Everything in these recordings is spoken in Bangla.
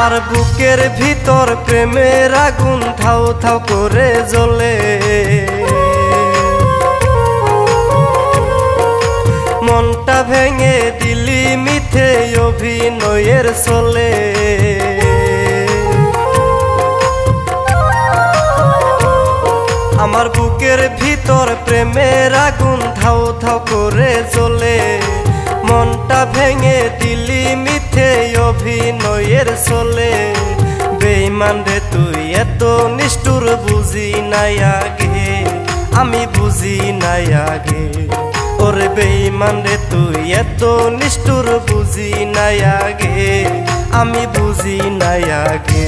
আমার বুকের ভিতর প্রেমের আগুন ধাউ ধাউ করে জ্বলে, মনটা ভেঙে দিলি মিথ্যে অভিনয়ের চলে। আমার বুকের ভিতর প্রেমের আগুন ধাউ ধাউ করে জ্বলে, মনটা ভেঙে দিলি মিথ্যে অভিনয়ের চলে। বেঈমান রে তুই এত নিষ্ঠুর বুঝি নাই আগে, আমি বুঝি নাই আগে। ওরে বেঈমান রে তুই এত নিষ্ঠুর বুঝি নাই আগে, আমি বুঝি নাই আগে।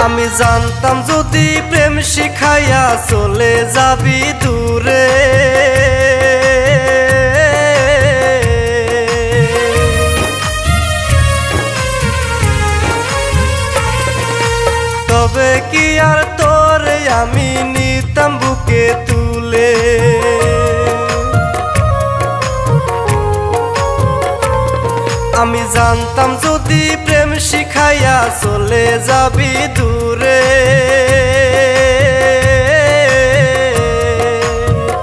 আমি জানতাম যদি প্রেম শিখাইয়া চলে যাবি দূরে, তবে কি আর তোরে আমি নিতাম বুকে তুলে। আমি জানতাম যদি প্রেম শিখাইয়া চলে যাবি দূরে,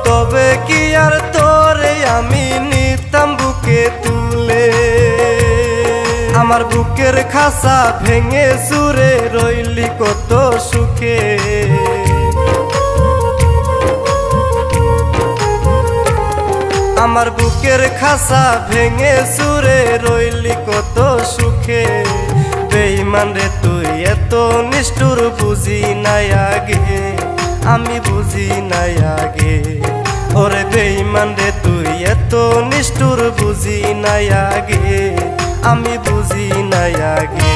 তবে কি আর তোরে আমি নিতাম বুকে তুলে। আমার বুকের খাসা ভেঙে চুরে রইলি কত সুখে, আমার বুকের খাসা ভেঙে চুরে রইলি কত সুখে। বেঈমান রে তুই এত নিষ্ঠুর বুঝি নাই আগে, আমি বুঝি নাই আগে। ওরে বেঈমান রে তুই এত নিষ্ঠুর বুঝি নাই আগে, আমি বুঝি নাই আগে।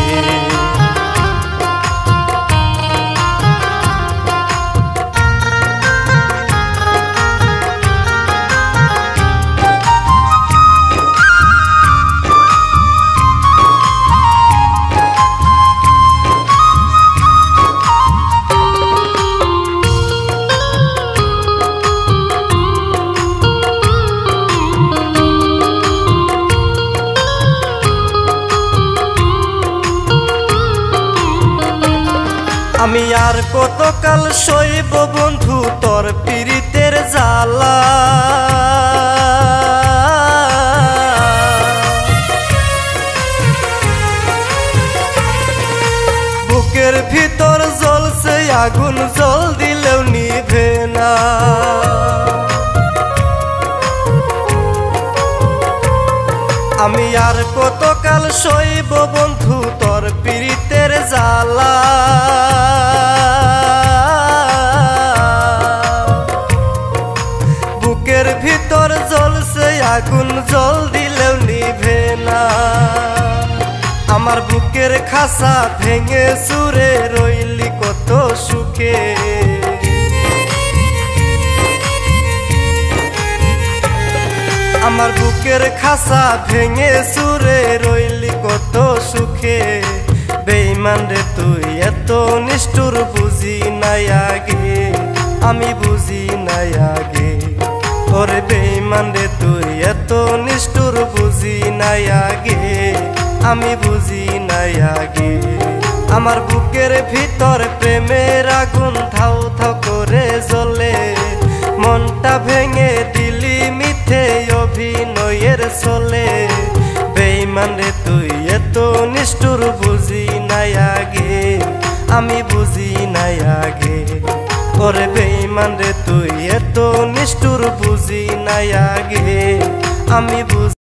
আমি আর কতকাল সইব বন্ধু তোর পীড়িতের জ্বালা, বুকের ভিতর জ্বলছে আগুন জল দিলেও নিভে না। আমি আর কতকাল সইব বন্ধু তোর পীড়িতের জ্বালা, বুকের ভিতর জ্বলছে আগুন জল দিলেও নিভে না। আমার বুকের খাসা ভেঙে চুরে রইলি কত সুখে, আমার বুকের খাসা ভেঙে চুরে রইলি কত সুখে। বেঈমান রে তুই এত নিষ্ঠুর বুঝি নাই আগে, আমি বুঝি নাই আগে। ওরে বেঈমান রে তুই এত নিষ্ঠুর বুঝি নাই আগে, আমি বুঝি নাই আগে। আমার বুকের ভিতর প্রেমের আগুন ধাউ ধাউ করে জ্বলে, মনটা ভেঙে দিলি মিথ্যে অভিনয়ের চলে। বেঈমান রে তুই এত নিষ্ঠুর বুঝি নাই আগে, আমি বুঝি নাই আগে। ওরে বেঈমান রে তুই এত নিষ্ঠুর বুঝি নাই আগে, আমি বুঝি